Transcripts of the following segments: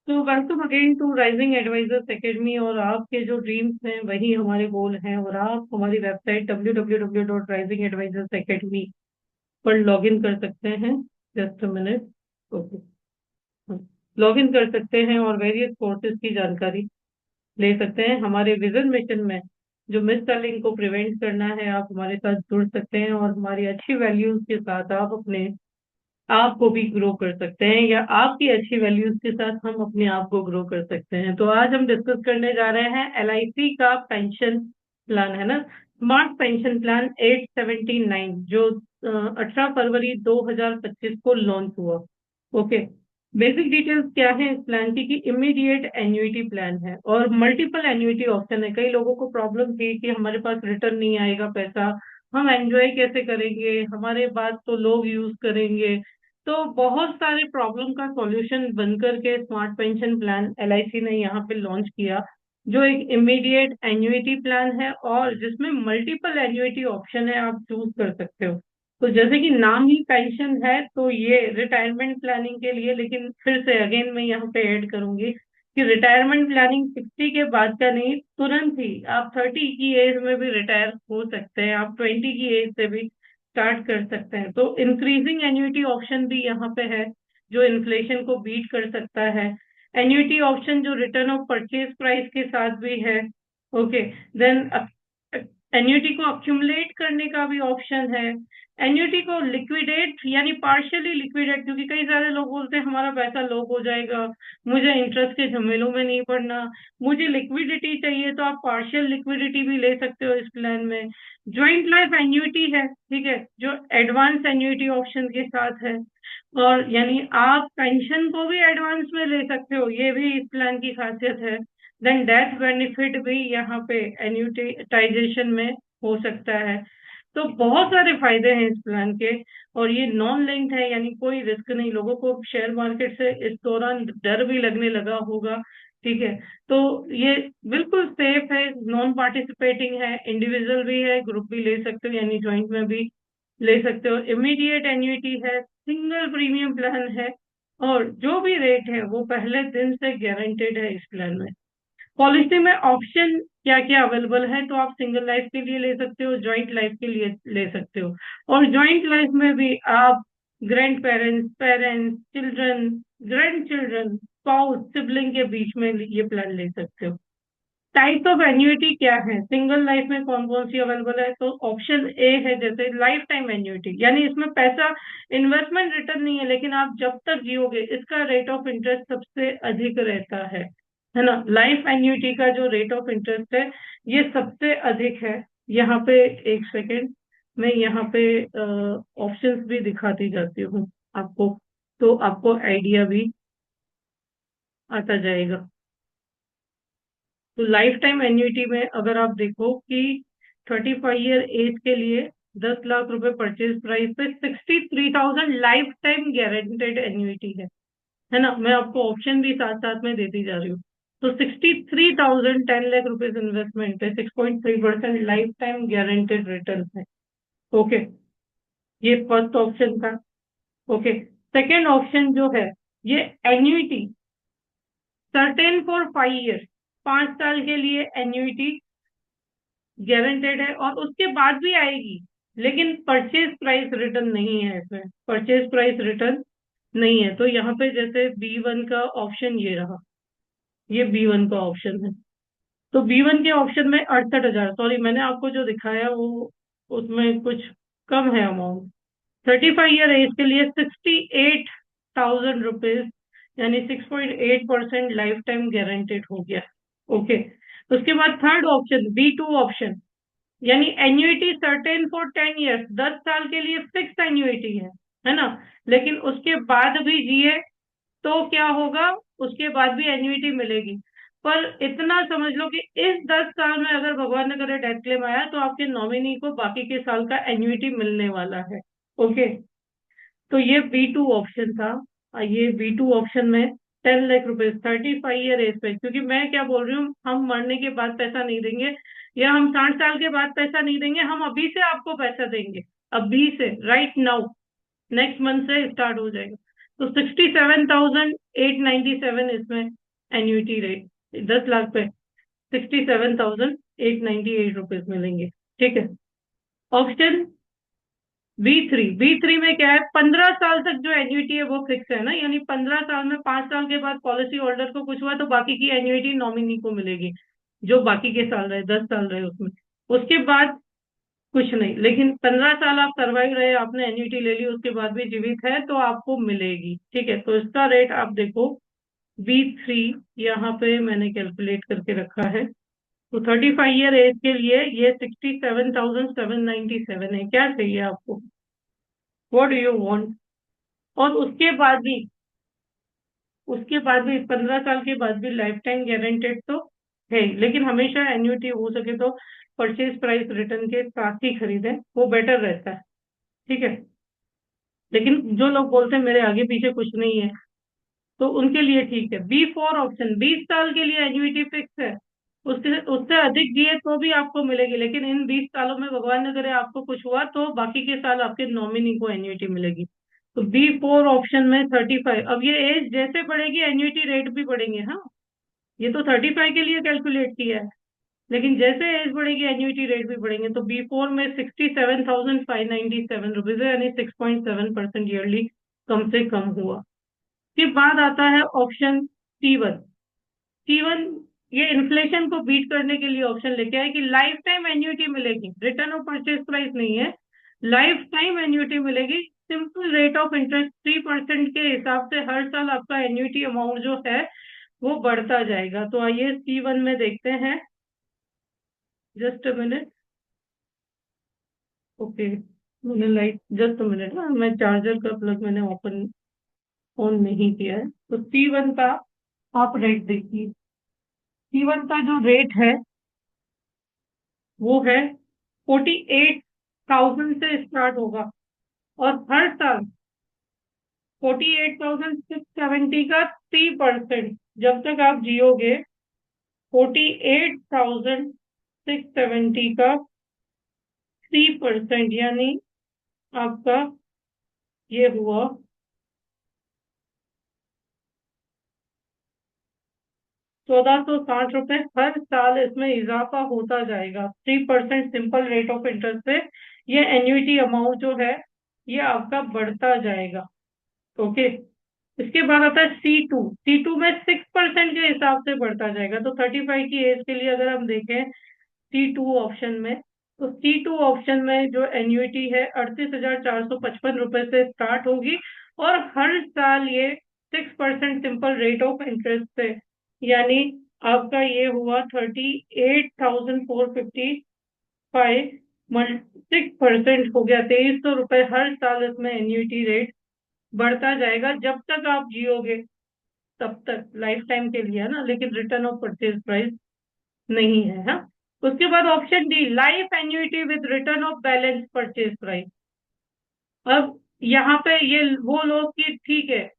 तो welcome again to rising advisors academy. और आपके जो ड्रीम्स हैं वही हमारे गोल हैं। और आप हमारी वेबसाइट www.risingadvisorsacademy पर लॉग इन कर सकते हैं। Just a minute. Okay, log in कर सकते हैं और वेरियस कोर्सेज की जानकारी ले सकते हैं। हमारे विजन मिशन में जो मिस सेलिंग को प्रिवेंट करना है, आप हमारे साथ जुड़ सकते हैं और हमारी अच्छी वैल्यूज के साथ आप अपने आप को भी ग्रो कर सकते हैं, या आपकी अच्छी वैल्यूज के साथ हम अपने आप को ग्रो कर सकते हैं। तो आज हम डिस्कस करने जा रहे हैं एलआईसी का पेंशन प्लान, है ना, स्मार्ट पेंशन प्लान 879, जो 18 फरवरी 2025 को लॉन्च हुआ। ओके, बेसिक डिटेल्स क्या है इस प्लान की कि इमीडिएट एन्युइटी प्लान है और मल्टीपल एन्युइटी ऑप्शन है। कई लोगों को प्रॉब्लम थी कि हमारे पास रिटर्न नहीं आएगा पैसा, हम एंजॉय कैसे करेंगे, हमारे बाद तो लोग यूज करेंगे। तो बहुत सारे प्रॉब्लम का सॉल्यूशन बनकर के स्मार्ट पेंशन प्लान एलआईसी ने यहाँ पे लॉन्च किया, जो एक इमीडिएट एन्युइटी प्लान है और जिसमें मल्टीपल एन्युइटी ऑप्शन है, आप चूज कर सकते हो। तो जैसे कि नाम ही पेंशन है, तो ये रिटायरमेंट प्लानिंग के लिए, लेकिन फिर से अगेन मैं यहाँ पे ऐड करूंगी कि रिटायरमेंट प्लानिंग 60 के बाद का नहीं, तुरंत ही आप 30 की एज में भी रिटायर हो सकते हैं, आप 20 की एज से भी स्टार्ट कर सकते हैं। तो इंक्रीजिंग एन्युइटी ऑप्शन भी यहाँ पे है, जो इन्फ्लेशन को बीट कर सकता है। एन्युइटी ऑप्शन जो रिटर्न ऑफ परचेज प्राइस के साथ भी है। ओके, देन एन्युइटी को अक्यूमुलेट करने का भी ऑप्शन है। एन्युइटी को लिक्विडेट यानी पार्शियली लिक्विडेट, क्योंकि कई सारे लोग बोलते हैं हमारा पैसा लॉक हो जाएगा, मुझे इंटरेस्ट के झमेलों में नहीं पड़ना, मुझे लिक्विडिटी चाहिए, तो आप पार्शियल लिक्विडिटी भी ले सकते हो इस प्लान में। ज्वाइंट लाइफ एन्युइटी है, ठीक है, जो एडवांस एन्युइटी ऑप्शन के साथ है। और यानी आप पेंशन को भी एडवांस में ले सकते हो, ये भी इस प्लान की खासियत है। देन डेथ बेनिफिट भी यहाँ पे एन्युटाइजेशन में हो सकता है। तो बहुत सारे फायदे हैं इस प्लान के। और ये नॉन लिंक्ड है, यानी कोई रिस्क नहीं। लोगों को शेयर मार्केट से इस दौरान डर भी लगने लगा होगा, ठीक है। तो ये बिल्कुल सेफ है, नॉन पार्टिसिपेटिंग है, इंडिविजुअल भी है, ग्रुप भी ले सकते हो, यानी ज्वाइंट में भी ले सकते हो। इमीडिएट एन्युइटी है, सिंगल प्रीमियम प्लान है, और जो भी रेट है वो पहले दिन से गारंटेड है इस प्लान में। पॉलिसी में ऑप्शन क्या क्या अवेलेबल है, तो आप सिंगल लाइफ के लिए ले सकते हो, जॉइंट लाइफ के लिए ले सकते हो। और जॉइंट लाइफ में भी आप grand parents, parents, children, grand children, spouse, sibling के बीच में ये प्लान ले सकते हो। टाइप्स ऑफ एन्युइटी क्या है, सिंगल लाइफ में कौन कौन सी अवेलेबल है, तो ऑप्शन ए है जैसे लाइफ टाइम एन्युइटी, यानी इसमें पैसा इन्वेस्टमेंट रिटर्न नहीं है, लेकिन आप जब तक जियोगे इसका रेट ऑफ इंटरेस्ट सबसे अधिक रहता है ना। लाइफ एन्युइटी का जो रेट ऑफ इंटरेस्ट है ये सबसे अधिक है। यहाँ पे एक सेकेंड, मैं यहाँ पे ऑप्शंस भी दिखाती जाती हूँ आपको, तो आपको आइडिया भी आता जाएगा। तो लाइफ टाइम एन्युइटी में अगर आप देखो कि 35 ईयर एज के लिए 10 लाख रुपए परचेज प्राइस पे 63,000 लाइफ टाइम गारंटेड एन्युइटी है ना। मैं आपको ऑप्शन भी साथ साथ में देती जा रही हूँ। तो 63,000 10 लाख रुपीज इन्वेस्टमेंट पे 6.3% लाइफ टाइम गारंटेड रिटर्न है। ओके, ये फर्स्ट ऑप्शन था। ओके, सेकेंड ऑप्शन जो है, ये एन्युइटी सर्टेन फॉर 5 ईयर, 5 साल के लिए एन्युइटी गारंटेड है और उसके बाद भी आएगी, लेकिन परचेज प्राइस रिटर्न नहीं है, इसमें परचेज प्राइस रिटर्न नहीं है। तो यहाँ पे जैसे B1 का ऑप्शन ये रहा, ये B1 का ऑप्शन है। तो B1 के ऑप्शन में 68,000, सॉरी मैंने आपको जो दिखाया वो उसमें कुछ कम है अमाउंट। 35 ईयर एज के लिए 68,000 रुपीज, यानी 6.8% लाइफ टाइम गारंटेड हो गया। ओके, उसके बाद थर्ड ऑप्शन B2 ऑप्शन, यानी एन्युइटी सर्टेन फॉर 10 ईयर्स, 10 साल के लिए फिक्स एन्युइटी है ना। लेकिन उसके बाद भी जिए तो क्या होगा, उसके बाद भी एन्युइटी मिलेगी। पर इतना समझ लो कि इस 10 साल में अगर भगवान ने करे डेथ क्लेम आया, तो आपके नॉमिनी को बाकी के साल का एन्युइटी मिलने वाला है। ओके, तो ये B2 ऑप्शन था। ये B2 ऑप्शन में 10 लाख रुपए 35 ईयर एज पे, क्योंकि मैं क्या बोल रही हूँ, हम मरने के बाद पैसा नहीं देंगे, या हम 60 साल के बाद पैसा नहीं देंगे, हम अभी से आपको पैसा देंगे, अभी से, राइट नाउ, नेक्स्ट मंथ से स्टार्ट हो जाएगा। तो 67,897 इसमें एन्युटी रेट, 10 लाख पे 67,898 रुपीज मिलेंगे। ठीक है। ऑप्शन बी थ्री में क्या है, 15 साल तक जो एन्युटी है वो फिक्स है ना, यानी 15 साल में 5 साल के बाद पॉलिसी होल्डर को कुछ हुआ तो बाकी की एन्युटी नॉमिनी को मिलेगी, जो बाकी के साल रहे, 10 साल रहे उसमें। उसके बाद कुछ नहीं, लेकिन 15 साल आप सर्वाइव रहे, आपने एन्युटी ले ली, उसके बाद भी जीवित है तो आपको मिलेगी। ठीक है, तो इसका रेट आप देखो, बी थ्री यहाँ पे मैंने कैलकुलेट करके रखा है। तो 35 ईयर एज के लिए ये 67,797 है। क्या चाहिए आपको, व्हाट डू यू वांट? और उसके बाद भी 15 साल के बाद भी लाइफ टाइम गारंटेड तो है, लेकिन हमेशा एन्युटी हो सके तो परचेज प्राइस रिटर्न के साथ ही खरीदें, वो बेटर रहता है। ठीक है। लेकिन जो लोग बोलते हैं मेरे आगे पीछे कुछ नहीं है, तो उनके लिए ठीक है। बी 4 ऑप्शन, 20 साल के लिए एन्युटी फिक्स है, उससे उससे अधिक दिए तो भी आपको मिलेगी, लेकिन इन 20 सालों में भगवान न करे आपको कुछ हुआ तो बाकी के साल आपके नॉमिनी को एन्युटी मिलेगी। तो बी 4 ऑप्शन में 35। अब ये एज जैसे बढ़ेगी एन्युटी रेट भी बढ़ेंगे। हाँ, ये तो 35 के लिए कैलकुलेट किया है, लेकिन जैसे एज बढ़ेगी एन्युटी रेट भी बढ़ेंगे। तो बी 4 में 67,597 रुपीज है, यानी 6.7% ईयरली कम से कम हुआ। के बाद आता है ऑप्शन सी 1। सी 1 ये इन्फ्लेशन को बीट करने के लिए ऑप्शन लेके आए कि लाइफ टाइम एन्युटी मिलेगी, रिटर्न ऑफ परचेज प्राइस नहीं है, लाइफ टाइम एन्युटी मिलेगी। सिंपल रेट ऑफ इंटरेस्ट 3% के हिसाब से हर साल आपका एन्युटी अमाउंट जो है वो बढ़ता जाएगा। तो आइए सी 1 में देखते हैं। Just a minute. ओके, मैंने लाइट, जस्ट अ मिनट, मैं चार्जर का प्लग मैंने ओपन ऑन नहीं किया है। तो सी 1 का आप रेट देखिए। सी 1 का जो रेट है वो है 48,000 से स्टार्ट होगा, और हर साल 48,670 का 3%, जब तक आप जियोगे 48,670 का 3%, यानी आपका ये हुआ 1,460 रुपए। हर साल इसमें इजाफा होता जाएगा 3% सिंपल रेट ऑफ इंटरेस्ट से। ये एन्युटी अमाउंट जो है ये आपका बढ़ता जाएगा। ओके। इसके बाद आता है सी 2 में 6% के हिसाब से बढ़ता जाएगा। तो 35 की एज के लिए अगर हम देखें सी 2 ऑप्शन में, तो सी 2 ऑप्शन में जो एन्युटी है 38,455 रुपए से स्टार्ट होगी, और हर साल ये 6% सिंपल रेट ऑफ इंटरेस्ट से, यानी आपका ये हुआ 38,455, 6% हो गया 2,300 रुपए। हर साल इसमें एन्युटी रेट बढ़ता जाएगा जब तक आप जियोगे, तब तक लाइफ टाइम के लिए है ना, लेकिन रिटर्न ऑफ परचेज प्राइस नहीं है। हाँ। उसके बाद option D, life annuity with return of balance purchase price. अब यहाँ पे ये वो लोग कि ठीक है,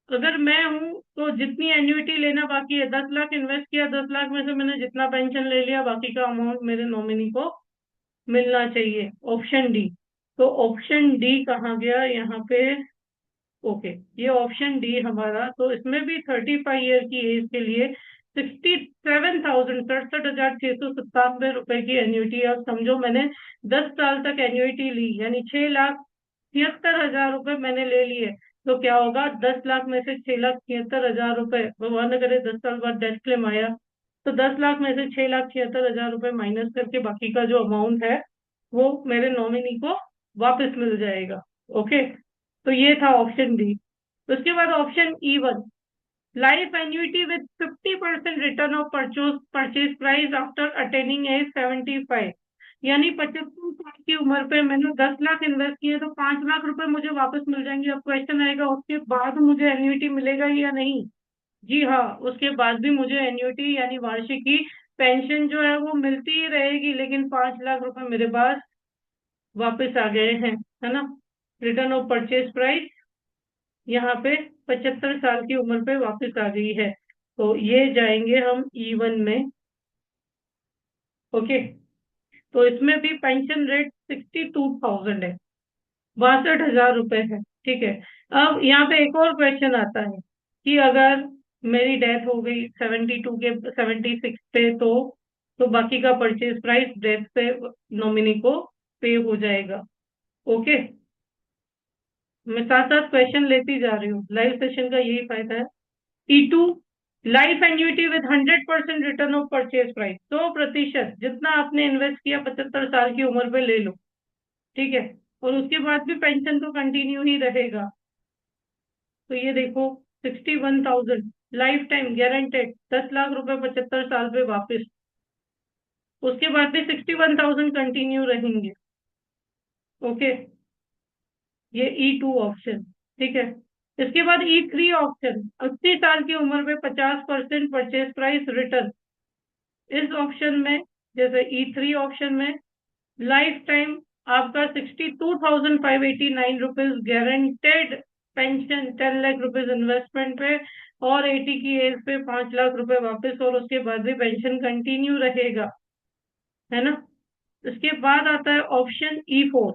अगर मैं हूं तो जितनी एन्युटी लेना बाकी है, 10 लाख इन्वेस्ट किया, 10 लाख में से मैंने जितना पेंशन ले लिया, बाकी का अमाउंट मेरे नॉमिनी को मिलना चाहिए। Option D. तो ऑप्शन डी कहाँ गया यहाँ पे? ओके, ये ऑप्शन डी हमारा। तो इसमें भी 35 ईयर की एज के लिए 67,67,697 रुपए की एन्युटी। अब समझो मैंने 10 साल तक एन्युटी ली, यानी 6,76,000 रुपए मैंने ले लिए। तो क्या होगा, 10 लाख में से 6,76,000 रुपए, भगवान न करे 10 साल बाद डेथ क्लेम आया, तो 10 लाख में से 6,76,000 रुपए माइनस करके बाकी का जो अमाउंट है वो मेरे नॉमिनी को वापस मिल जाएगा। ओके। तो ये था ऑप्शन डी। उसके बाद option E 1, life annuity with 50% return of purchase price after attaining age 75, यानी 75 साल की उम्र पे मैंने 10 लाख इन्वेस्ट किए तो 5 लाख रुपए मुझे वापस मिल जाएंगे। अब क्वेश्चन आएगा उसके बाद मुझे एन्युटी मिलेगा या नहीं? जी हाँ, उसके बाद भी मुझे एन्युटी यानी वार्षिकी पेंशन जो है वो मिलती ही रहेगी, लेकिन 5 लाख रुपए मेरे पास वापस आ गए हैं, है ना। रिटर्न ऑफ परचेज प्राइस यहाँ पे 75 साल की उम्र पे वापस आ गई है। तो ये जाएंगे हम ई 1 में। ओके। तो इसमें भी पेंशन रेट 62,000 है। 62,000 रुपए है। ठीक है। अब यहाँ पे एक और क्वेश्चन आता है कि अगर मेरी डेथ हो गई 72 के 76 पे, तो बाकी का परचेज प्राइस डेथ पे नॉमिनी को पे हो जाएगा। ओके। मैं साथ साथ क्वेश्चन लेती जा रही हूँ, लाइव सेशन का यही फायदा है। E2, life annuity with 100% return of purchase price, 100% जितना आपने इन्वेस्ट किया 75 साल की उम्र पे ले लो। ठीक है। और उसके बाद भी पेंशन तो कंटिन्यू ही रहेगा। तो ये देखो, 61,000 लाइफ टाइम गारंटेड, 10 लाख रुपए 75 साल पे वापस। उसके बाद भी 61,000 कंटिन्यू रहेंगे। ओके। ये E2 ऑप्शन। ठीक है। इसके बाद E3 ऑप्शन, 80 साल की उम्र में 50% परचेज प्राइस रिटर्न। इस ऑप्शन में, जैसे E3 ऑप्शन में, लाइफ टाइम आपका 62,589 rupees guaranteed pension, 10 lakh rupees investment पे, और 80 की एज पे 5 लाख रुपए वापस, और उसके बाद भी पेंशन कंटिन्यू रहेगा, है ना। इसके बाद आता है option E4,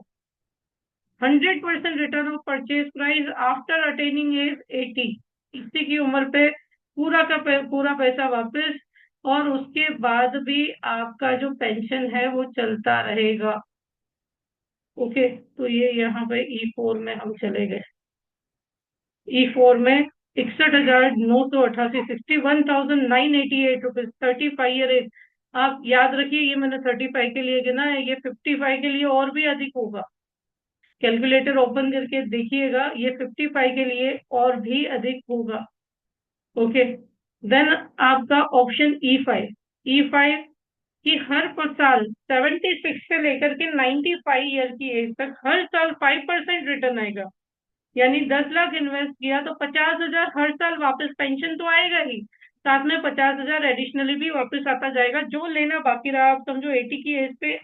100% return of purchase price after attaining age 80, 80 की उम्र पे पूरा का पूरा पैसा वापस, और उसके बाद भी आपका जो पेंशन है वो चलता रहेगा। ओके। तो ये यहाँ पे E4 में हम चले गए। E4 में 61,988, 61,988 रुपीज, 35 ईयर एज। आप याद रखिए, ये मैंने 35 के लिए गिना है, ये 55 के लिए और भी अधिक होगा। कैलकुलेटर ओपन करके देखिएगा, ये 55 के लिए और भी अधिक होगा। ओके। देन आपका ऑप्शन E5, E5 कि हर साल 76 से लेकर के 95 ईयर की एज तक हर साल 5% रिटर्न आएगा। यानी 10 लाख इन्वेस्ट किया तो 50,000 हर साल वापस, पेंशन तो आएगा ही, साथ में 50,000 एडिशनली भी वापस आता जाएगा। जो लेना बाकी रहा, आप समझो 80 की एज पे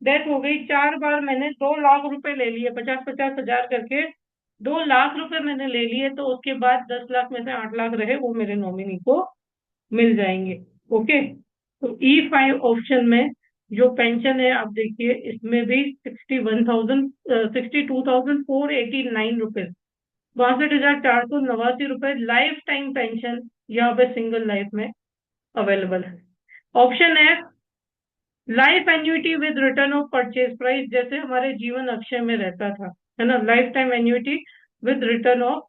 डेथ हो गई, 4 बार मैंने 2 लाख रुपए ले लिए, 50-50 हजार करके 2 लाख रुपए मैंने ले लिए, तो उसके बाद 10 लाख में से 8 लाख रहे वो मेरे नॉमिनी को मिल जाएंगे। ओके। तो E5 ऑप्शन में जो पेंशन है, आप देखिए इसमें भी 62,489 रुपए, 62,489 रुपए लाइफ टाइम पेंशन यहाँ पे सिंगल लाइफ में अवेलेबल है। ऑप्शन है life annuity with return of purchase price, जैसे हमारे जीवन अक्षय में रहता था, है ना, life time annuity with return of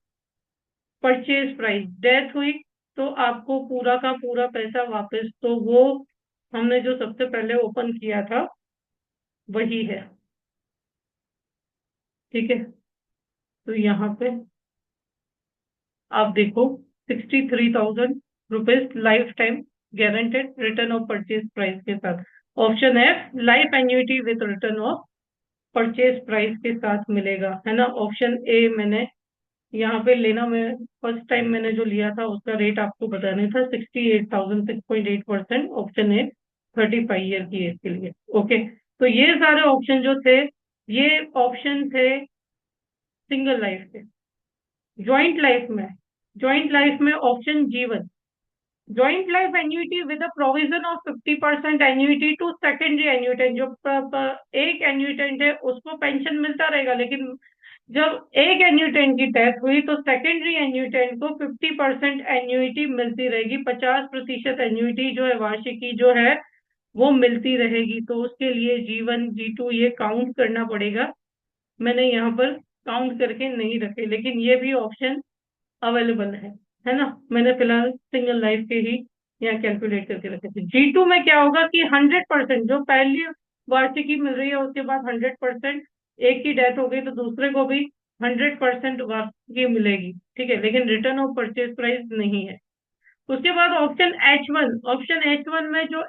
purchase price. Death हुई तो आपको पूरा का पूरा पैसा वापस, तो वो हमने जो सबसे पहले ओपन किया था वही है। ठीक है। तो यहाँ पे आप देखो, 63,000 rupees life time guaranteed return of purchase price के साथ। ऑप्शन है life annuity with return of purchase price के साथ मिलेगा, है ना। ऑप्शन ए मैंने यहाँ पे लेना, मैं फर्स्ट टाइम मैंने जो लिया था उसका रेट आपको बताना था, 68,000, 6.8%। ऑप्शन ए 35 ईयर की एज के लिए। ओके। तो ये सारे ऑप्शन जो थे, ये ऑप्शन थे सिंगल लाइफ के। ज्वाइंट लाइफ में option G1, joint life annuity with provision of 50% annuity to secondary annuitant, जो एक एन्युटेंट है उसको पेंशन मिलता रहेगा, लेकिन जब एक एन्युटेंट की डेथ हुई तो सेकेंडरी एन्युटेंट को 50% एन्युटी मिलती रहेगी, 50% एन्युटी जो है वार्षिकी जो है वो मिलती रहेगी। तो उसके लिए G1 G2 ये काउंट करना पड़ेगा। मैंने यहाँ पर काउंट करके नहीं रखे, लेकिन ये भी ऑप्शन अवेलेबल है ना। मैंने फिलहाल सिंगल लाइफ के ही यहाँ कैलकुलेट करके रखे थे। G2 में क्या होगा कि 100%, जो पहली वार्षिकी मिल रही है उसके बाद 100%, एक की डेथ हो गई तो दूसरे को भी 100% वार्षिकी मिलेगी। ठीक है, लेकिन रिटर्न ऑफ परचेज प्राइस नहीं है। उसके बाद ऑप्शन H1 में जो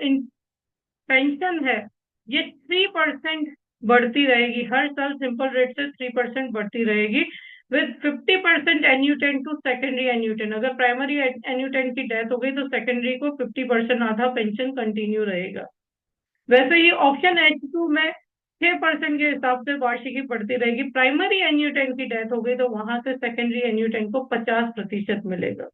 पेंशन है ये 3% बढ़ती रहेगी, हर साल सिंपल रेट से 3% बढ़ती रहेगी, विद 50% एन्यूटेंट टू सेकेंडरी एन्यूटेंट। अगर प्राइमरी एन्यूटेंट की डेथ हो गई तो सेकेंडरी को 50% आधा पेंशन कंटिन्यू रहेगा। वैसे ही ऑप्शन H2 में 6% के हिसाब से वार्षिकी बढ़ती रहेगी, प्राइमरी एन्यूटेंट की डेथ हो गई तो वहां से सेकेंडरी एन्यूटेंट को 50% मिलेगा।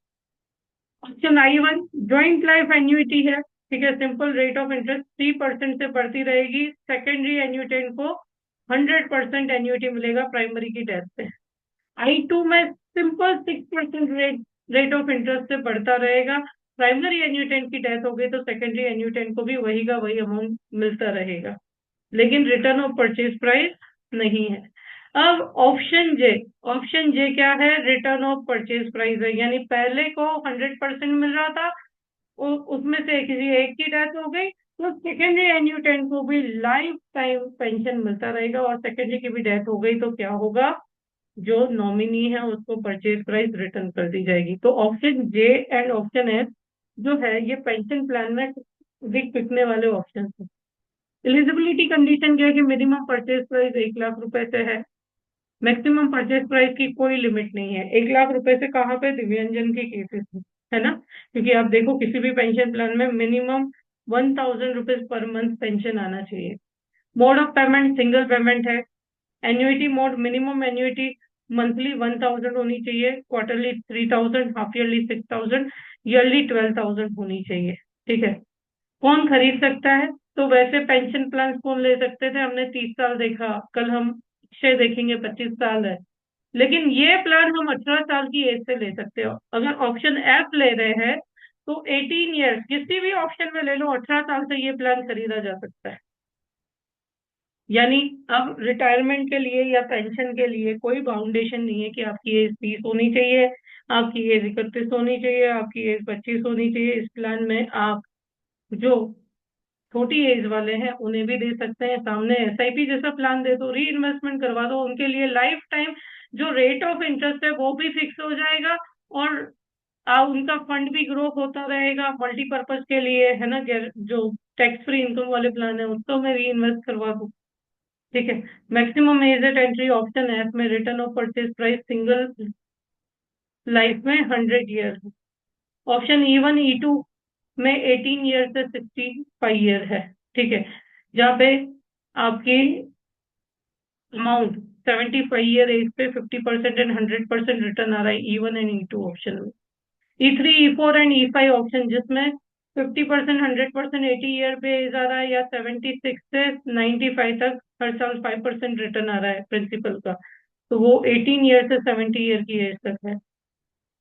Option I1 joint life annuity है। ठीक है, सिंपल रेट ऑफ इंटरेस्ट 3% से बढ़ती रहेगी, सेकेंडरी एन्युटेंट को 100% एन्युटी मिलेगा प्राइमरी की डेथ पे। I2 में सिंपल 6% रेट ऑफ इंटरेस्ट से बढ़ता रहेगा। प्राइमरी एन्यूटेंट की डेथ हो गई तो सेकेंडरी एन्यूटेंट को भी वही का वही अमाउंट मिलता रहेगा, लेकिन रिटर्न ऑफ परचेज प्राइस नहीं है। अब ऑप्शन जे क्या है? रिटर्न ऑफ परचेज प्राइस है, यानी पहले को 100% मिल रहा था, उसमें से किसी एक की डेथ हो गई तो सेकेंडरी एन्यूटेंट को भी लाइफ टाइम पेंशन मिलता रहेगा, और सेकेंडरी की भी डेथ हो गई तो क्या होगा? जो नॉमिनी है उसको परचेज प्राइस रिटर्न कर दी जाएगी। तो option J and option F जो है ये पेंशन प्लान में बिक बिकने वाले ऑप्शन है। एलिजिबिलिटी कंडीशन क्या है कि मिनिमम परचेज प्राइस 1 लाख रुपए से है। मैक्सिमम परचेज प्राइस की कोई लिमिट नहीं है। 1 लाख रुपए से कहाँ पे? दिव्यांजन के केसेस में, है ना? क्योंकि आप देखो किसी भी पेंशन प्लान में minimum 1,000 rupees per month pension आना चाहिए। Mode of payment single payment है। Annuity mode minimum annuity monthly 1,000 होनी चाहिए, क्वार्टरली 3,000, हाफ ईयरली 6,000, ईयरली 12,000 होनी चाहिए। ठीक है। कौन खरीद सकता है? तो वैसे पेंशन प्लान कौन ले सकते थे? हमने 30 साल देखा, कल हम 6 देखेंगे, 25 साल है। लेकिन ये प्लान हम 18 साल की एज से ले सकते हो। अगर ऑप्शन एफ ले रहे हैं तो 18 ईयर्स, किसी भी ऑप्शन में ले लो, 18 साल से ये प्लान खरीदा जा सकता है। यानी अब रिटायरमेंट के लिए या पेंशन के लिए कोई बाउंडेशन नहीं है कि आपकी एज 30 होनी चाहिए, आपकी एज 31 होनी चाहिए, आपकी एज 25 होनी चाहिए। इस प्लान में आप जो छोटी एज वाले हैं उन्हें भी दे सकते हैं। सामने एसआईपी जैसा प्लान दे दो, री इन्वेस्टमेंट करवा दो, उनके लिए लाइफ टाइम जो रेट ऑफ इंटरेस्ट है वो भी फिक्स हो जाएगा, और उनका फंड भी ग्रो होता रहेगा मल्टीपर्पज के लिए, है ना? जो टैक्स फ्री इनकम वाले प्लान है उसको मैं री इन्वेस्ट करवा दूँ। ठीक है। Maximum age at entry option F में return of purchase price single life में 100 ईयर है। ऑप्शन E1 E2 में 18 ईयर से 65 ईयर है। ठीक है। जहाँ पे आपकी अमाउंट 75 ईयर एज पे 50% एंड 100% रिटर्न आ रहा है E1 एंड E2 ऑप्शन में। E3 E4 and E5 option जिसमें 50% 100% 80 ईयर पे एज आ रहा है, या 76 से 95 तक हर साल 5% रिटर्न आ रहा है प्रिंसिपल का, तो वो 18 ईयर से 70 ईयर की एज तक है।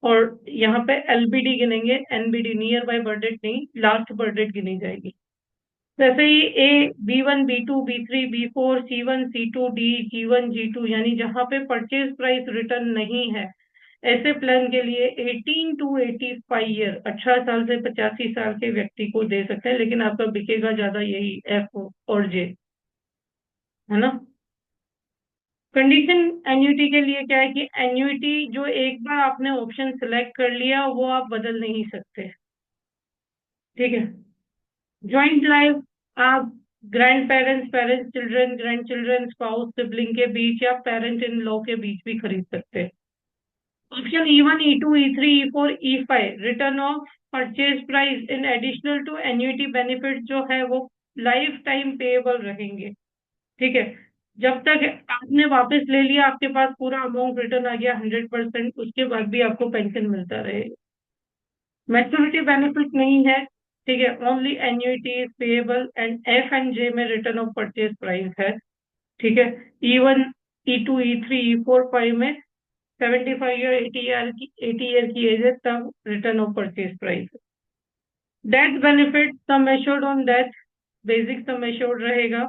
और यहाँ पे एलबीडी गिनेंगे, NBD near by birth date नहीं, लास्ट बर्थ डेट गिनी जाएगी। वैसे ही A B1 B2 B3 B4 C1 C2 D G1 G2 यानी जहाँ पे परचेज प्राइस रिटर्न नहीं है, ऐसे प्लान के लिए 18 to 85 ईयर, 18 साल से 85 साल के व्यक्ति को दे सकते हैं, लेकिन आपका बिकेगा ज्यादा यही एफ और जे, है ना? कंडीशन एन्युटी के लिए क्या है कि एन्युटी जो एक बार आपने ऑप्शन सिलेक्ट कर लिया वो आप बदल नहीं सकते। ठीक है। ज्वाइंट लाइफ आप grand parents, parents children, grand children, spouse, sibling के बीच या पेरेंट इन लॉ के बीच भी खरीद सकते हैं। Option E1 E2 E3 E4 E5 return of purchase price in additional to annuity benefit जो है वो लाइफ टाइम पेएबल रहेंगे। ठीक है। जब तक आपने वापस ले लिया, आपके पास पूरा अमाउंट रिटर्न आ गया 100%, उसके बाद भी आपको पेंशन मिलता रहेगा। मैच्योरिटी बेनिफिट नहीं है। ठीक है। Only annuity payable and F and J में रिटर्न ऑफ परचेज प्राइस है। ठीक है। E1 E2 E3 E4 5 में 75 ईयर 80 ईयर की एज है तब return of purchase price. Death benefit sum assured on death, basic sum assured रहेगा,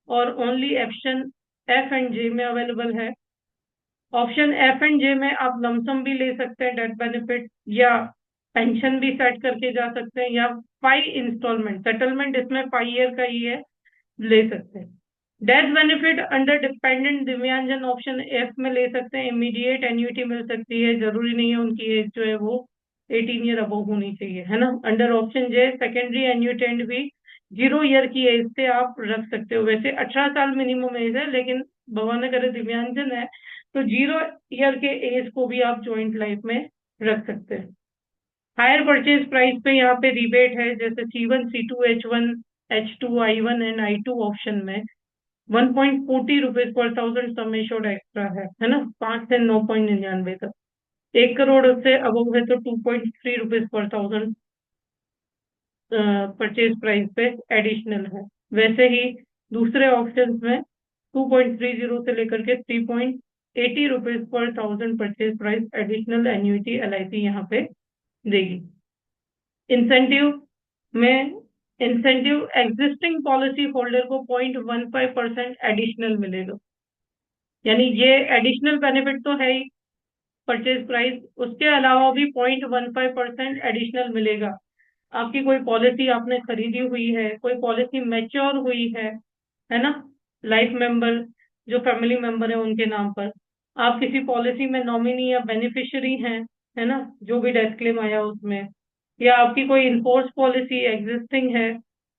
और only option F and J में अवेलेबल है। ऑप्शन एफ एंड जे में आप लमसम भी ले सकते हैं डेथ बेनिफिट, या पेंशन भी सेट करके जा सकते हैं, या 5 इंस्टॉलमेंट सेटलमेंट इसमें 5 ईयर का ही है, ले सकते हैं। डेथ बेनिफिट अंडर डिपेंडेंट दिव्यांजन ऑप्शन एफ में ले सकते हैं, इमीडिएट एन्युटी मिल सकती है, जरूरी नहीं है उनकी एज जो है वो 18 ईयर अबव होनी चाहिए, है ना? अंडर ऑप्शन जे सेकेंडरी एन्यूटेंट भी 0 ईयर की एज से आप रख सकते हो। वैसे 18 साल मिनिमम एज है, लेकिन भगवान न करे दिव्यांजन है तो 0 ईयर के एज को भी आप ज्वाइंट लाइफ में रख सकते हैं। हायर परचेज प्राइस पे यहाँ पे रिबेट है, जैसे C1 C2 H1 H2 I1 and I2 option में 1.40 rupees per thousand sum assured extra है ना? 5 से 9.99 तक। 1 करोड़ से अबव है तो 2.3 rupees per thousand purchase price पे एडिशनल है। वैसे ही दूसरे ऑप्शंस में 2.30 से लेकर के 3.80 rupees per 1000 purchase price additional annuity LIC यहाँ पे देगी। इंसेंटिव में इंसेंटिव एग्जिस्टिंग पॉलिसी होल्डर को 0.15% एडिशनल मिलेगा, यानी ये एडिशनल बेनिफिट तो है ही परचेज प्राइस, उसके अलावा भी 0.15% एडिशनल मिलेगा। आपकी कोई पॉलिसी आपने खरीदी हुई है, कोई पॉलिसी मैच्योर हुई है ना, लाइफ मेंबर जो फैमिली मेंबर है उनके नाम पर, आप किसी पॉलिसी में नॉमिनी या बेनिफिशियरी हैं, है ना, जो भी डेथ क्लेम आया उसमें, या आपकी कोई इनफोर्स पॉलिसी एग्जिस्टिंग है,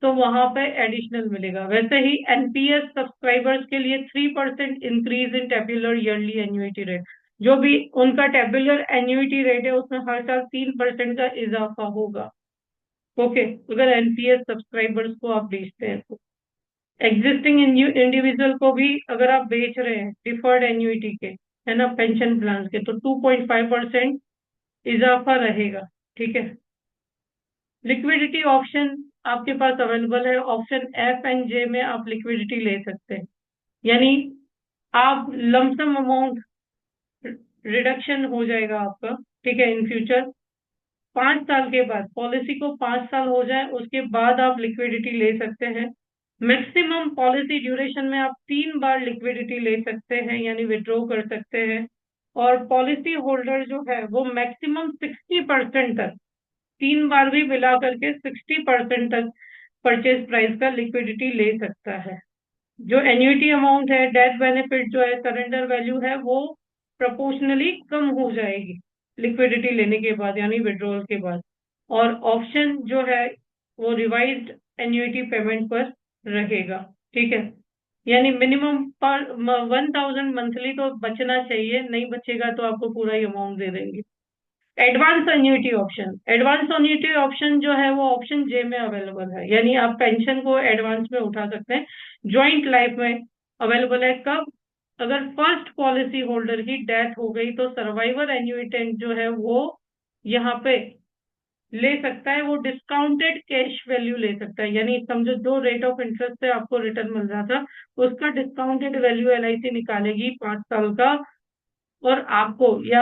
तो वहां पे एडिशनल मिलेगा। वैसे ही NPS सब्सक्राइबर्स के लिए 3% increase in tabular yearly annuity rate, जो भी उनका टेब्यूलर एन्युइटी रेट है उसमें हर साल 3% का इजाफा होगा। ओके, अगर NPS सब्सक्राइबर्स को आप बेचते हैं तो एग्जिस्टिंग इंडिविजुअल को भी अगर आप बेच रहे हैं डिफर्ड एन्युइटी के, है ना, पेंशन प्लान के, तो 2.5% इजाफा रहेगा। ठीक है, लिक्विडिटी ऑप्शन आपके पास अवेलेबल है। ऑप्शन F एंड J में आप लिक्विडिटी ले सकते हैं, यानी आप लमसम अमाउंट रिडक्शन हो जाएगा आपका। ठीक है, इन फ्यूचर 5 साल के बाद, पॉलिसी को 5 साल हो जाए उसके बाद आप लिक्विडिटी ले सकते हैं। मैक्सिमम पॉलिसी ड्यूरेशन में आप 3 बार लिक्विडिटी ले सकते हैं, यानी विड्रॉ कर सकते हैं। और पॉलिसी होल्डर जो है वो मैक्सिमम 60% तक, 3 बार भी मिला करके 60% तक परचेज प्राइस का लिक्विडिटी ले सकता है। जो एन्युटी अमाउंट है, डेथ बेनिफिट जो है, सरेंडर वैल्यू है, वो प्रोपोर्शनली कम हो जाएगी लिक्विडिटी लेने के बाद, यानी विड्रॉल के बाद। और ऑप्शन जो है वो रिवाइज्ड एन्युटी पेमेंट पर रहेगा। ठीक है, यानी मिनिमम पर 1000 मंथली तो बचना चाहिए, नहीं बचेगा तो आपको पूरा ही अमाउंट दे देंगे। एडवांस एन्युटी ऑप्शन जो है वो ऑप्शन J में अवेलेबल है, यानी आप पेंशन को एडवांस में उठा सकते हैं। ज्वाइंट लाइफ में अवेलेबल है कब, अगर फर्स्ट पॉलिसी होल्डर की डेथ हो गई तो सर्वाइवर एन्युइटेंट जो है वो यहाँ पे ले सकता है, वो डिस्काउंटेड कैश वैल्यू ले सकता है, यानी समझो जो रेट ऑफ इंटरेस्ट से आपको रिटर्न मिल रहा था उसका डिस्काउंटेड वैल्यू LIC निकालेगी 5 साल का, और आपको, या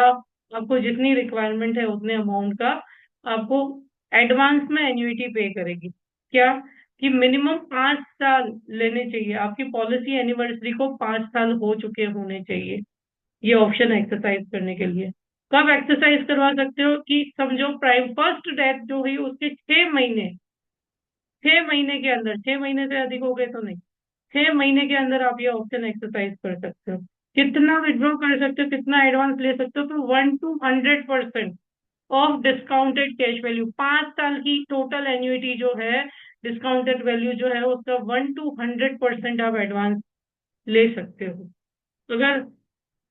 आपको जितनी रिक्वायरमेंट है उतने अमाउंट का आपको एडवांस में एन्युइटी पे करेगी। क्या कि मिनिमम 5 साल लेने चाहिए, आपकी पॉलिसी एनिवर्सरी को 5 साल हो चुके होने चाहिए ये ऑप्शन एक्सरसाइज करने के लिए। कब एक्सरसाइज करवा सकते हो कि समझो प्राइम फर्स्ट डेथ जो हुई उसके 6 महीने, 6 महीने के अंदर, 6 महीने से अधिक हो गए तो नहीं, 6 महीने के अंदर आप ये ऑप्शन एक्सरसाइज कर सकते हो। कितना विड्रॉ कर सकते हो, कितना एडवांस ले सकते हो, तो 1 to 100% of discounted cash value. 5 साल की टोटल एन्युइटी जो है, डिस्काउंटेड वैल्यू जो है उसका 1 to 100% आप एडवांस ले सकते हो। अगर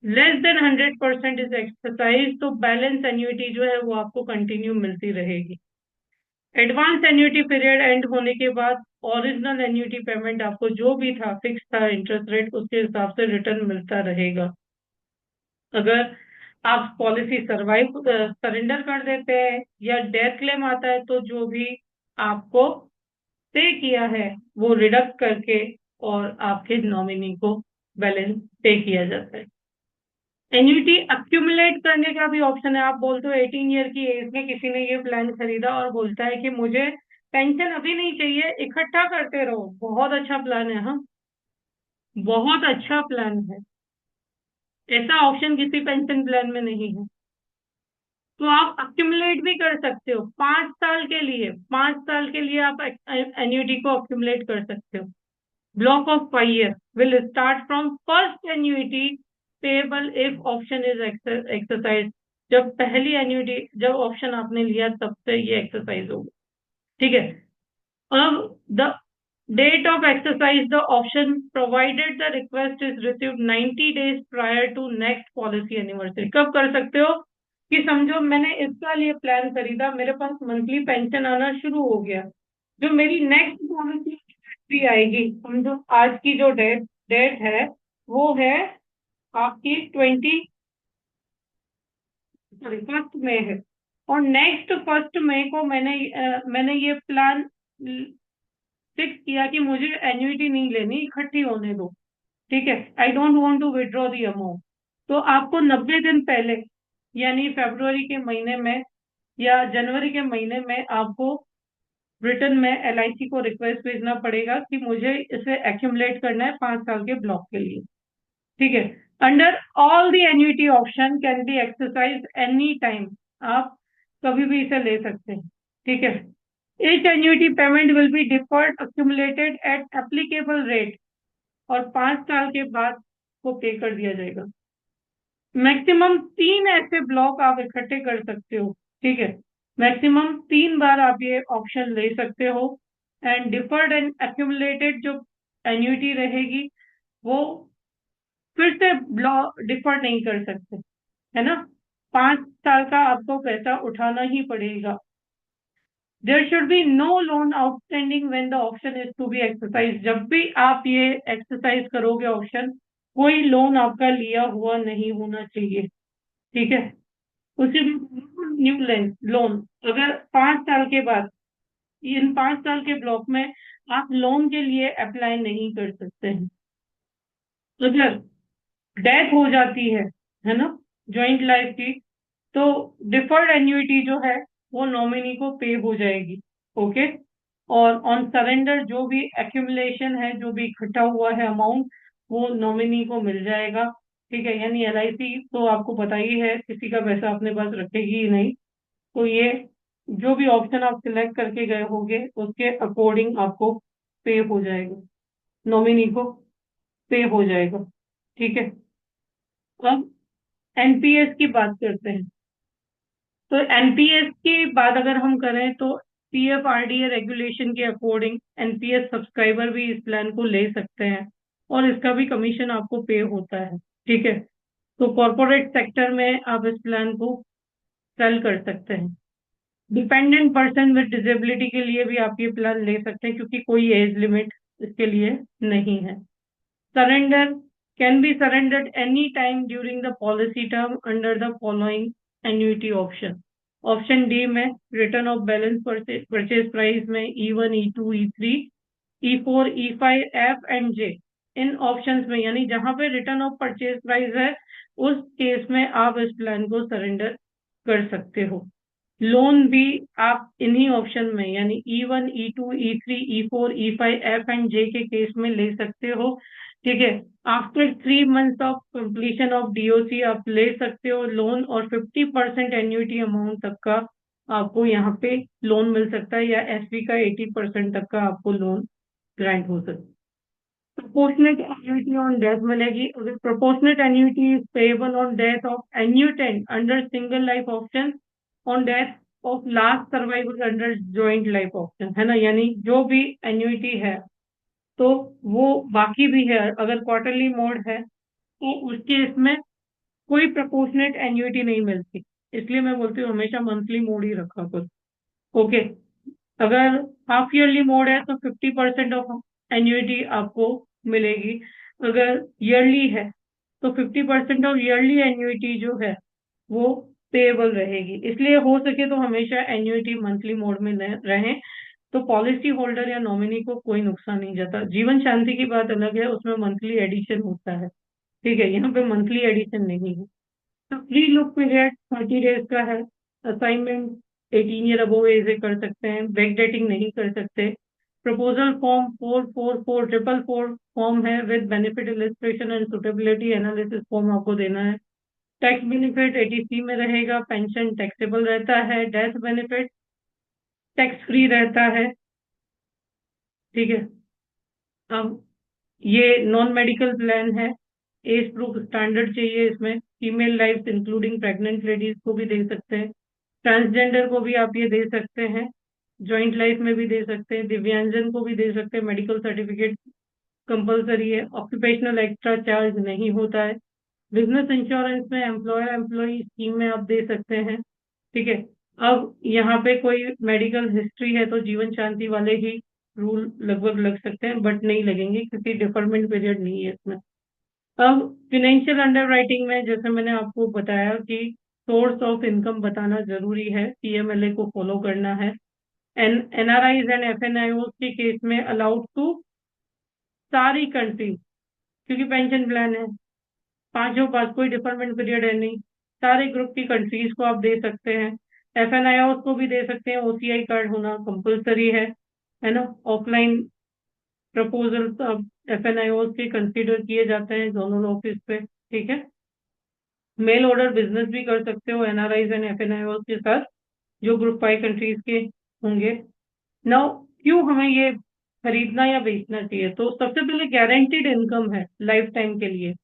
less than 100% इज एक्सरसाइज तो बैलेंस एन्युइटी जो है वो आपको कंटिन्यू मिलती रहेगी। एडवांस एन्युइटी पीरियड एंड होने के बाद ओरिजिनल एन्युइटी पेमेंट आपको जो भी था फिक्स था इंटरेस्ट रेट, उसके हिसाब से रिटर्न मिलता रहेगा। अगर आप पॉलिसी सरेंडर कर देते हैं या डेथ क्लेम आता है तो जो भी आपको पे किया है वो रिडक्ट करके और आपके नॉमिनी को बैलेंस पे किया जाता है। एन्युटी अक्यूमुलेट करने का भी ऑप्शन है। आप बोलते हो 18 ईयर की एज में किसी ने ये प्लान खरीदा और बोलता है कि मुझे पेंशन अभी नहीं चाहिए, इकट्ठा करते रहो, बहुत अच्छा प्लान है। हाँ, बहुत अच्छा प्लान है, ऐसा ऑप्शन किसी पेंशन प्लान में नहीं है। तो आप अक्यूमुलेट भी कर सकते हो 5 साल के लिए, 5 साल के लिए आप एन्युटी को अक्यूमुलेट कर सकते हो। Block of 5 years will start from first annuity payable if option is exercised। जब पहली एन्युटी, जब ऑप्शन आपने लिया तब से ये एक्सरसाइज होगा। ठीक है, अब the date of exercise the option provided the request is received 90 days prior to next policy anniversary. कब कर सकते हो कि समझो मैंने इस साल ये प्लान खरीदा, मेरे पास मंथली पेंशन आना शुरू हो गया, जो मेरी नेक्स्ट पॉलिसी भी आएगी, समझो आज की जो डेट डेट है वो है आपकी 1 मई है, और नेक्स्ट 1 मई को मैंने ये प्लान फिक्स किया कि मुझे एन्युइटी नहीं लेनी, इकट्ठी होने दो। ठीक है, I don't want to withdraw the amount, तो आपको 90 दिन पहले, यानी फरवरी के महीने में या जनवरी के महीने में आपको रिटर्न में LIC को रिक्वेस्ट भेजना पड़ेगा कि मुझे इसे एक्यूमुलेट करना है 5 साल के ब्लॉक के लिए। ठीक है, under all the annuity option can be exercise any time, आप कभी भी इसे ले सकते हैं। ठीक है, each annuity payment will be deferred accumulated at applicable rate, और 5 साल के बाद वो पे कर दिया जाएगा। मैक्सिमम 3 ऐसे ब्लॉक आप इकट्ठे कर सकते हो। ठीक है, मैक्सिमम 3 बार आप ये ऑप्शन ले सकते हो। एंड डिफर्ड एंड एक्यूमुलेटेड जो एन्युटी रहेगी वो फिर से ब्लॉक डिफर्ड नहीं कर सकते, है ना। 5 साल का आपको पैसा उठाना ही पड़ेगा। There should be no loan outstanding when the option is to be exercise, जब भी आप ये एक्सरसाइज करोगे ऑप्शन, कोई लोन आपका लिया हुआ नहीं होना चाहिए। ठीक है, उसी न्यू लोन, अगर 5 साल के बाद, इन 5 साल के ब्लॉक में आप लोन के लिए अप्लाई नहीं कर सकते हैं। अगर डेथ हो जाती है ना, ज्वाइंट लाइफ की, तो डिफर्ड एन्युइटी जो है वो नॉमिनी को पे हो जाएगी। ओके, और ऑन सरेंडर जो भी एक्यूमुलेशन है, जो भी इकट्ठा हुआ है अमाउंट, वो नॉमिनी को मिल जाएगा। ठीक है, यानी LIC तो आपको पता ही है किसी का पैसा अपने पास रखेगी ही नहीं। तो ये जो भी ऑप्शन आप सिलेक्ट करके गए होंगे उसके अकॉर्डिंग आपको पे हो जाएगा, नॉमिनी को पे हो जाएगा। ठीक है, अब NPS की बात करते हैं। तो NPS की बात अगर हम करें तो PFRDA रेगुलेशन के अकॉर्डिंग NPS सब्सक्राइबर भी इस प्लान को ले सकते हैं, और इसका भी कमीशन आपको पे होता है। ठीक है, तो कॉरपोरेट सेक्टर में आप इस प्लान को सेल कर सकते हैं। डिपेंडेंट पर्सन विद डिसेबिलिटी के लिए भी आप ये प्लान ले सकते हैं, क्योंकि कोई एज लिमिट इसके लिए नहीं है। Surrender can be surrendered any time during the policy term under the following annuity option. Option D में return of balance purchase price में E1, E2, E3, E4, E5, F and J, इन options में, यानी जहां पे return of purchase price है उस case में आप इस प्लान को सरेंडर कर सकते हो। लोन भी आप इन्हीं ऑप्शन में, यानी E1, E2, E3, E4, E5, F and J के केस में ले सकते हो। ठीक है, after 3 months of completion of DOC आप ले सकते हो लोन, और 50% एन्युटी अमाउंट तक का आपको यहाँ पे लोन मिल सकता है, या SV का 80% तक का आपको लोन ग्रांट हो सकता है। प्रोपोर्शनेट एन्युटी ऑन डेथ मिलेगी, अगर proportionate annuity is payable on death of annuitant under single life option, on death of last survivor under joint life option, है ना। यानी जो भी एन्युटी है तो वो बाकी भी है, अगर क्वार्टरली मोड है तो उस केस में कोई प्रोपोर्शनेट एन्युटी नहीं मिलती। इसलिए मैं बोलती हूँ हमेशा मंथली मोड ही रखा करो। ओके, अगर हाफ ईयरली मोड है तो 50% ऑफ एन्युटी आपको मिलेगी। अगर ईयरली है तो 50% ऑफ ईयरली एन्युटी जो है वो पेएबल रहेगी। इसलिए हो सके तो हमेशा एन्युटी मंथली मोड में रहें, तो पॉलिसी होल्डर या नॉमिनी को कोई नुकसान नहीं जाता। जीवन शांति की बात अलग है, उसमें मंथली एडिशन होता है। ठीक है, यहाँ पे मंथली एडिशन नहीं है। तो फ्री लुक पीरियड 30 डेज का है। असाइनमेंट 18 ईयर अबोव एज से कर सकते हैं, बैक डेटिंग नहीं कर सकते। प्रपोजल फॉर्म 444444 फॉर्म है with benefit illustration and suitability analysis form आपको देना है। टैक्स बेनिफिट 80C में रहेगा। पेंशन टैक्सेबल रहता है। डेथ बेनिफिट टैक्स फ्री रहता है। ठीक है, अब ये नॉन मेडिकल प्लान है। एज प्रूफ स्टैंडर्ड चाहिए इसमें। Female life including pregnant ladies को भी दे सकते हैं, ट्रांसजेंडर को भी आप ये दे सकते हैं, जॉइंट लाइफ में भी दे सकते हैं, दिव्यांगजन को भी दे सकते हैं। मेडिकल सर्टिफिकेट कंपलसरी है। ऑक्यूपेशनल एक्स्ट्रा चार्ज नहीं होता है। बिजनेस इंश्योरेंस में एम्प्लॉयर एम्प्लॉई स्कीम में आप दे सकते हैं। ठीक है, अब यहाँ पे कोई मेडिकल हिस्ट्री है तो जीवन शांति वाले ही रूल लगभग लग सकते हैं, बट नहीं लगेंगे क्योंकि डिफरमेंट पीरियड नहीं है इसमें। अब फिनेंशियल अंडरराइटिंग में जैसे मैंने आपको बताया कि सोर्स ऑफ इनकम बताना जरूरी है, PMLA को फॉलो करना है। NRIs एंड FNIOs के केस में अलाउड टू सारी कंट्रीज, क्योंकि पेंशन प्लान है, पांचों पास, कोई डिफरमेंट पीरियड है नहीं, सारे ग्रुप की कंट्रीज को आप दे सकते हैं। एफएनआईओ को भी दे सकते हैं, ओसीआई कार्ड होना कंपलसरी है ना। ऑफलाइन प्रपोजल अब एफएनआईओ के कंसीडर किए जाते हैं जोनल ऑफिस पे, ठीक है। मेल ऑर्डर बिजनेस भी कर सकते हो एनआरआईज एंड एफएनआईओ के साथ, जो ग्रुप 5 कंट्रीज के होंगे। नाउ, क्यों हमें ये खरीदना या बेचना चाहिए? तो सबसे पहले गारंटीड इनकम है लाइफ टाइम के लिए,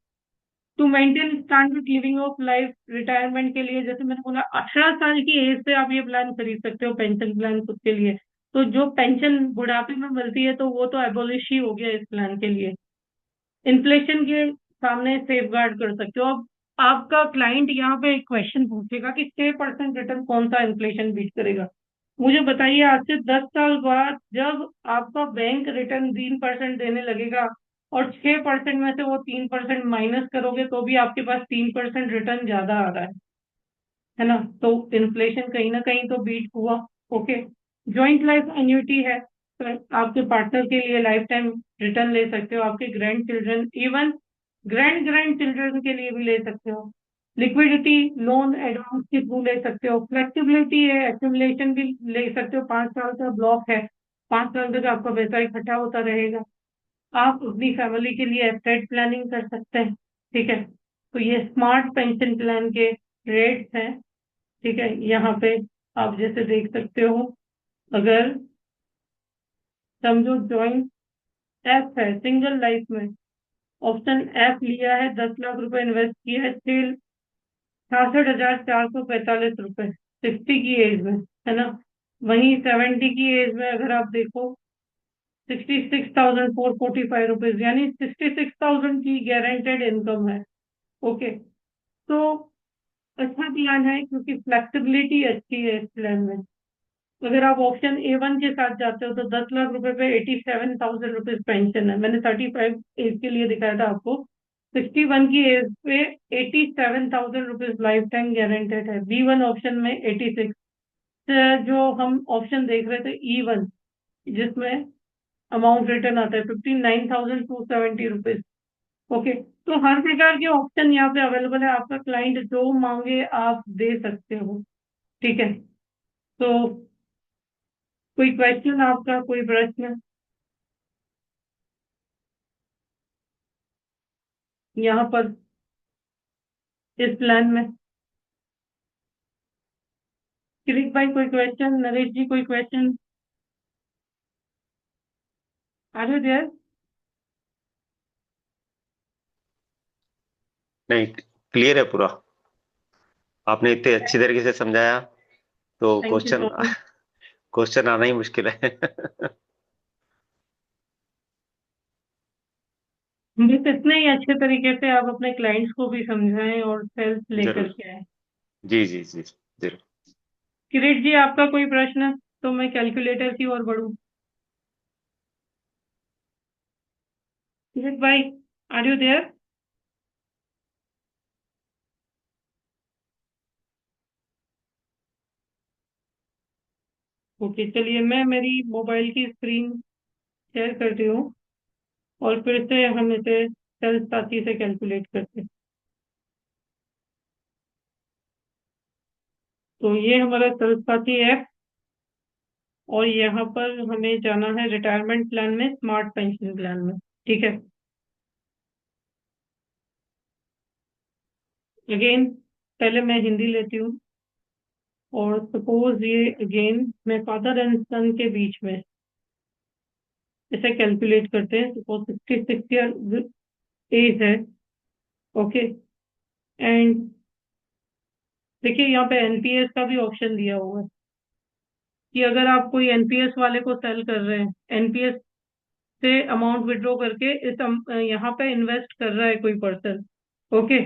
to maintain standard living of life, retirement के लिए। जैसे मैंने बोला 18 साल की एज से आप ये प्लान खरीद सकते हो, पेंशन प्लान खुद के लिए। तो जो पेंशन बुढ़ापे में मिलती है तो वो तो एबोलिश ही हो गया इस प्लान के लिए। इन्फ्लेशन के सामने सेफ गार्ड कर सकते हो। अब आपका क्लाइंट यहाँ पे एक क्वेश्चन पूछेगा कि 6% रिटर्न कौन सा इन्फ्लेशन बीट करेगा? मुझे बताइए, आज से 10 साल बाद जब आपका बैंक रिटर्न 3% देने लगेगा और 6% में से वो 3% माइनस करोगे तो भी आपके पास 3% रिटर्न ज्यादा आ रहा है ना। तो इन्फ्लेशन कहीं ना कहीं तो बीट हुआ। ओके। जॉइंट लाइफ एन्युटी है, तो आपके पार्टनर के लिए लाइफ टाइम रिटर्न ले सकते हो, आपके grand children, even grand grand children के लिए भी ले सकते हो। लिक्विडिटी लोन एडवांस के थ्रू ले सकते हो। फ्लेक्सिबिलिटी है, एक्यूमुलेशन भी ले सकते हो, 5 साल का ब्लॉक है, 5 साल तक आपका पैसा इकट्ठा होता रहेगा। आप अपनी फैमिली के लिए एस्टेट प्लानिंग कर सकते हैं, ठीक है। तो ये स्मार्ट पेंशन प्लान के रेट्स हैं, ठीक है। यहाँ पे आप जैसे देख सकते हो, अगर समझो जॉइंट एफ है सिंगल लाइफ में, ऑप्शन एफ लिया है, 10 लाख रुपए इन्वेस्ट किया है, 66,445 रुपए 60 की एज में, है ना। वहीं 70 की एज में अगर आप देखो, 66,445 रुपीज, यानी 66,000 की गारंटेड इनकम है। ओके। तो अच्छा प्लान है क्योंकि फ्लेक्सिबिलिटी अच्छी है इस प्लान में। अगर आप ऑप्शन ए 1 के साथ जाते हो तो 10 लाख रुपए पे 87,000 रुपीज पेंशन है। मैंने 35 एज के लिए दिखाया था आपको, 61 की एज पे 87,000 रुपीज लाइफ टाइम गारंटेड है। B1 ऑप्शन में 86, जो हम ऑप्शन देख रहे थे E1, जिसमें अमाउंट रिटर्न आता है 59,270 रुपीज। ओके। तो हर प्रकार के ऑप्शन यहाँ पे अवेलेबल है, आपका क्लाइंट जो मांगे आप दे सकते हो, ठीक है। तो कोई क्वेश्चन आपका, कोई प्रश्न यहाँ पर इस प्लान में? किरिक भाई कोई क्वेश्चन? नरेश जी कोई क्वेश्चन? Are you there? नहीं, क्लियर है पूरा। आपने इतने अच्छी तरीके से समझाया, तो thank you question so much. Question आना ही मुश्किल है। बस इतने ही अच्छे तरीके से आप अपने क्लाइंट्स को भी समझाएं और सेल्फ लेकर जरूर। के आए। जी जी जी, जरूर। किरीट जी आपका कोई प्रश्न? तो मैं कैलकुलेटर की ओर बढ़ूं। किरीट भाई, आर यू देयर? ओके, चलिए मैं मेरी मोबाइल की स्क्रीन शेयर करती हूँ और फिर से हम इसे सेल्फ साथी से कैलकुलेट करते हैं। तो ये हमारा सेल्फ साथी है और यहाँ पर हमें जाना है रिटायरमेंट प्लान में, स्मार्ट पेंशन प्लान में, ठीक है। अगेन पहले मैं हिंदी लेती हूँ और सपोज ये अगेन मैं फादर एंड सन के बीच में इसे कैलकुलेट करते हैं। सपोज 66 ईयर एज है। ओके। एंड देखिए यहाँ पे एनपीएस का भी ऑप्शन दिया हुआ है कि अगर आप कोई एनपीएस वाले को सेल कर रहे हैं, एनपीएस से अमाउंट विड्रॉ करके यहाँ पे इन्वेस्ट कर रहा है कोई पर्सन। ओके।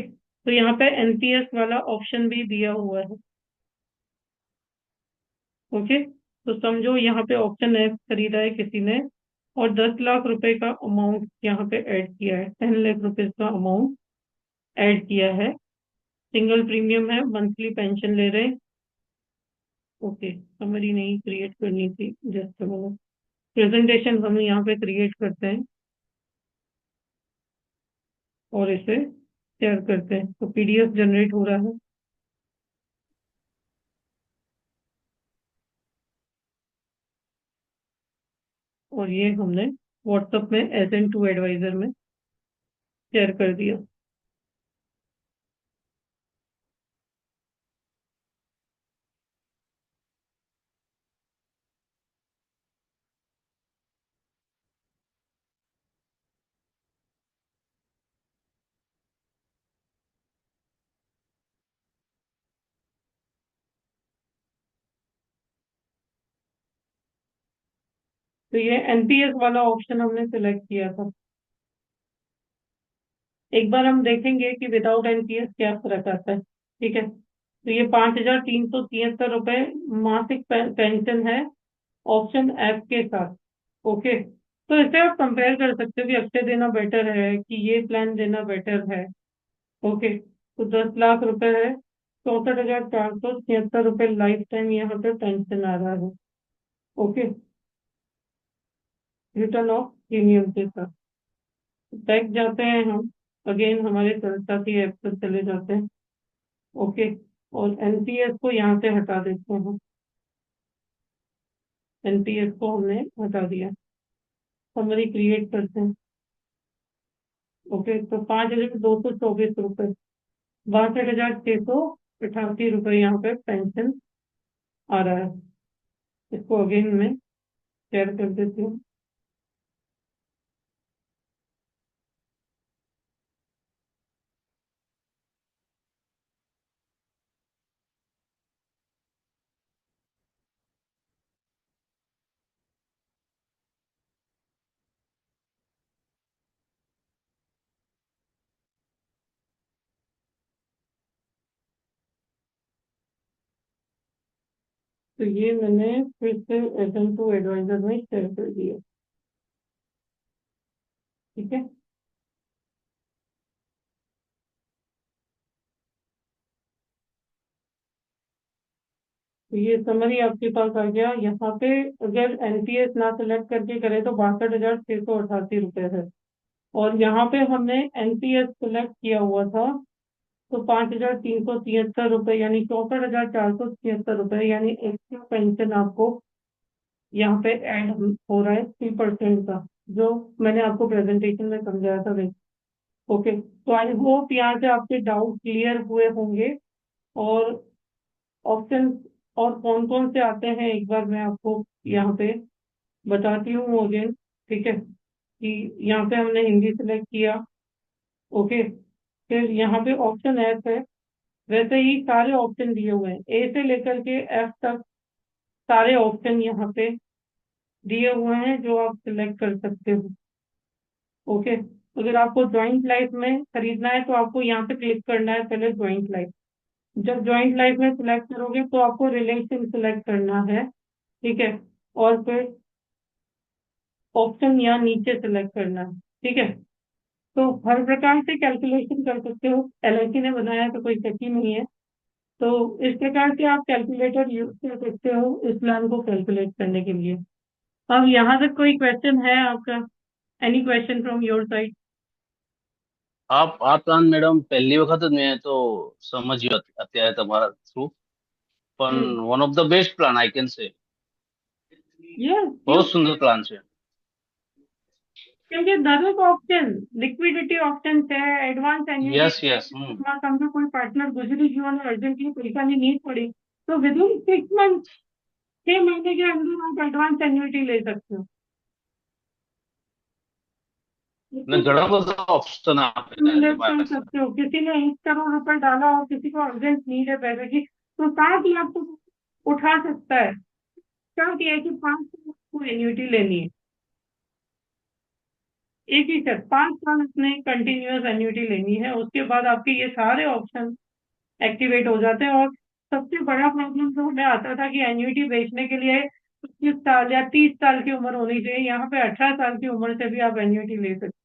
तो यहाँ पे एनपीएस वाला ऑप्शन भी दिया हुआ है। ओके। तो समझो यहाँ पे ऑप्शन है, खरीदा है किसी ने और 10 लाख रुपए का अमाउंट यहाँ पे ऐड किया है, 10 लाख रुपए का अमाउंट ऐड किया है। सिंगल प्रीमियम है, मंथली पेंशन ले रहे हैं। ओके, समरी नहीं क्रिएट करनी थी, जस्ट मतलब प्रेजेंटेशन हम यहाँ पे क्रिएट करते हैं। और इसे शेयर करते हैं, तो पीडीएफ जनरेट हो रहा है। और ये हमने व्हाट्सएप में SN2 एडवाइजर में शेयर कर दिया। तो ये एनपीएस वाला ऑप्शन हमने सिलेक्ट किया था। एक बार हम देखेंगे कि विदाउट एनपीएस क्या फर्क आता है। ठीक है, तो ये 5,373 रुपए मासिक पेंशन है ऑप्शन एफ के साथ। ओके, तो इसे आप कंपेयर कर सकते हो कि अक्षय देना बेटर है कि ये प्लान देना बेटर है। ओके, तो 10 लाख रुपए है, 64,476 रुपए लाइफ टाइम यहाँ पे पेंशन आ रहा है। ओके, रिटर्न ऑफ प्रीमियम के साथ बैक जाते हैं हम, अगेन हमारे सरस्वती ऐप पर चले जाते हैं। ओके, और एनपीएस को यहाँ से हटा देते हैं। एनपीएस को हमने हटा दिया, समरी क्रिएट करते हैं। ओके, तो 5,224 रुपए, 62,688 रुपए यहाँ पे पेंशन आ रहा है। इसको अगेन मैं शेयर कर देती हूँ। तो ये मैंने फिर से SN2 एडवाइजर में शेयर कर दिया। ठीक है, तो ये समरी आपके पास आ गया। यहाँ पे अगर एनपीएस ना सिलेक्ट करके करें तो 62,688 रुपए है, और यहाँ पे हमने एनपीएस सिलेक्ट किया हुआ था तो 5,373 रुपए यानी 64,476 रुपए यानी एक्स्ट्रा पेंशन आपको यहाँ पे ऐड हो रहा है 3% का, जो मैंने आपको प्रेजेंटेशन में समझाया था। ओके, तो आई होप यहाँ से आपके डाउट क्लियर हुए होंगे। और ऑप्शन और कौन कौन से आते हैं एक बार मैं आपको यहाँ पे बताती हूँ अगेन। ठीक है, कि यहाँ पे हमने हिंदी सेलेक्ट किया। ओके, फिर यहाँ पे ऑप्शन एफ है, वैसे ही सारे ऑप्शन दिए हुए हैं ए से लेकर के एफ तक, सारे ऑप्शन यहाँ पे दिए हुए हैं जो आप सिलेक्ट कर सकते हो। ओके, अगर आपको जॉइंट लाइफ में खरीदना है तो आपको यहाँ पे क्लिक करना है पहले जॉइंट लाइफ। जब जॉइंट लाइफ में सिलेक्ट करोगे तो आपको रिलेशन सिलेक्ट करना है। ठीक है, और फिर ऑप्शन यहाँ नीचे सिलेक्ट करना है। ठीक है, तो हर प्रकार से कैलकुलेशन कर सकते हो, एलआईसी ने बनाया है तो कोई शक ही नहीं है। तो इस प्रकार से आप कैलकुलेटर यूज कर सकते हो इस प्लान को कैलकुलेट करने के लिए। अब यहाँ तक कोई क्वेश्चन है आपका? Any question from your side? આ પ્લાન મેડમ પહેલી વખત જ મેં તો સમજ્યો અત્યારે તમારા થ્રુ, પણ hmm, one of the best plan I can say. Yes બહુ यू, સુંદર પ્લાન છે. क्योंकि दरेक ऑप्शन, लिक्विडिटी ऑप्शन है, एडवांस एन्युटी યસ है, યસ. समझो कोई पार्टनर गुजरी जीवन में अर्जेंटली पैसा की नीड पड़ी तो विद इन 6 मंथ, 6 महीने के अंदर आप एडवांस एन्युटी ले सकते हो। ને ઘણા બધા ઓપ્શન આપેલા છે इन्वेस्ट कर પાસે. सकते हो, किसी ने 1 करोड़ रुपए डाला और किसी को अर्जेंट नीड है पैसे की, तो 7 लाख तो उठा सकता है। शर्त यह है कि 5 साल को एन्युटी लेनी है, एक ही शर्त, 5 साल अपने कंटिन्यूअस एन्युटी लेनी है, उसके बाद आपके ये सारे ऑप्शन एक्टिवेट हो जाते हैं। और सबसे बड़ा प्रॉब्लम जो हमें आता था कि एन्युटी बेचने के लिए 25 साल या 30 साल की उम्र होनी चाहिए, यहाँ पे 18 साल की उम्र से भी आप एन्युटी ले सकते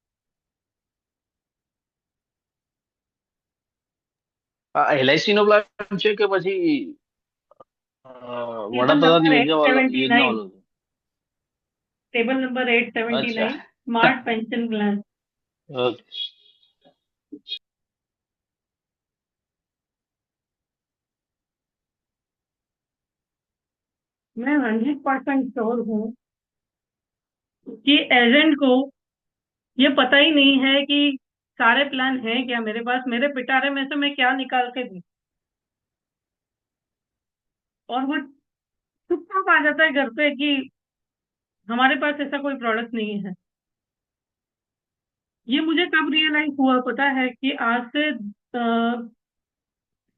આ એલઆઈસી નો પ્લાન છે કે પછી हैं। टेबल વડાપ્રધાન नंबर एट યોજના વાળો सेवेंटी યોજના नाइन વાળો છે? टेबल नंबर एट सेवेंटी અચ્છા. Nine smart pension plan. Okay. मैं 100% श्योर हूँ कि एजेंट को ये पता ही नहीं है कि सारे प्लान हैं क्या मेरे पास, मेरे पिटारे में से मैं क्या निकाल के दूं। और वो चुपचाप आ जाता है घर पे कि हमारे पास ऐसा कोई प्रोडक्ट नहीं है। ये मुझे कब रियलाइज हुआ पता है कि आज से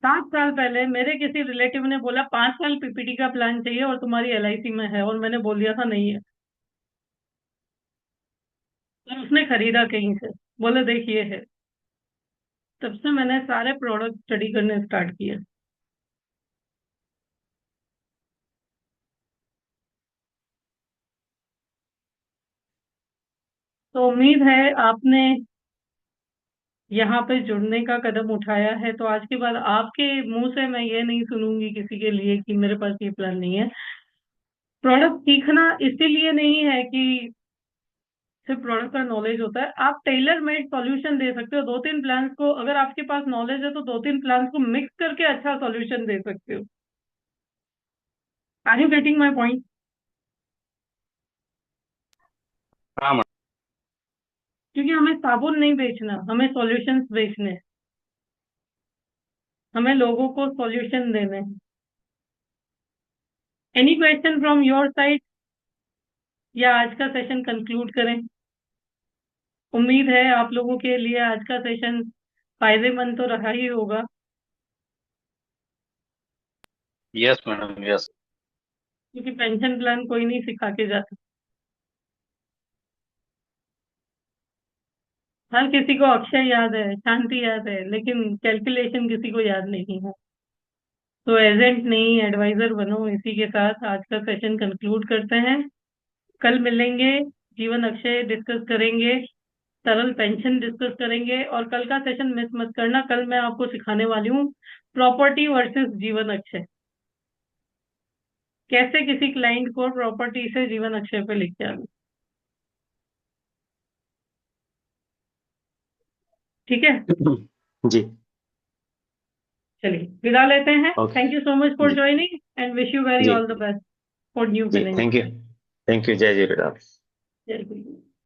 7 साल पहले मेरे किसी रिलेटिव ने बोला 5 साल पीपीटी का प्लान चाहिए और तुम्हारी एलआईसी में है, और मैंने बोल दिया था नहीं है। और उसने खरीदा कहीं से, बोले देख ये है। तब से मैंने सारे प्रोडक्ट स्टडी करने स्टार्ट किए। तो उम्मीद है आपने यहाँ पे जुड़ने का कदम उठाया है, तो आज के बाद आपके मुंह से मैं ये नहीं सुनूंगी किसी के लिए कि मेरे पास ये प्लान नहीं है। प्रोडक्ट सीखना इसीलिए नहीं है कि सिर्फ प्रोडक्ट का नॉलेज होता है, आप टेलर मेड सॉल्यूशन दे सकते हो। 2-3 प्लान्स को, अगर आपके पास नॉलेज है तो 2-3 प्लान्स को मिक्स करके अच्छा सॉल्यूशन दे सकते हो। Are you getting my point? हाँ मैडम। क्योंकि हमें साबुन नहीं बेचना, हमें सॉल्यूशंस बेचने हैं। हमें लोगों को सॉल्यूशन देने हैं। Any question from your side, या आज का सेशन कंक्लूड करें? उम्मीद है आप लोगों के लिए आज का सेशन फायदेमंद तो रहा ही होगा। Yes madam, yes. क्योंकि पेंशन प्लान कोई नहीं सिखा के जाता। हर किसी को अक्षय याद है, शांति याद है, लेकिन कैलकुलेशन किसी को याद नहीं है। तो एजेंट नहीं, एडवाइजर बनो। इसी के साथ आज का सेशन कंक्लूड करते हैं। कल मिलेंगे, जीवन अक्षय डिस्कस करेंगे, सरल पेंशन डिस्कस करेंगे। और कल का सेशन मिस मत करना, कल मैं आपको सिखाने वाली हूँ प्रॉपर्टी वर्सेस जीवन अक्षय। कैसे किसी क्लाइंट को प्रॉपर्टी से जीवन अक्षय पे लेके आना। ठीक है, जी। चलिए विदा लेते हैं। Okay. Thank you so much for जी। Joining and wish you very जी। All the best for new जी, beginning. Thank you. Thank you, जय जी बेटा। जय गुरु।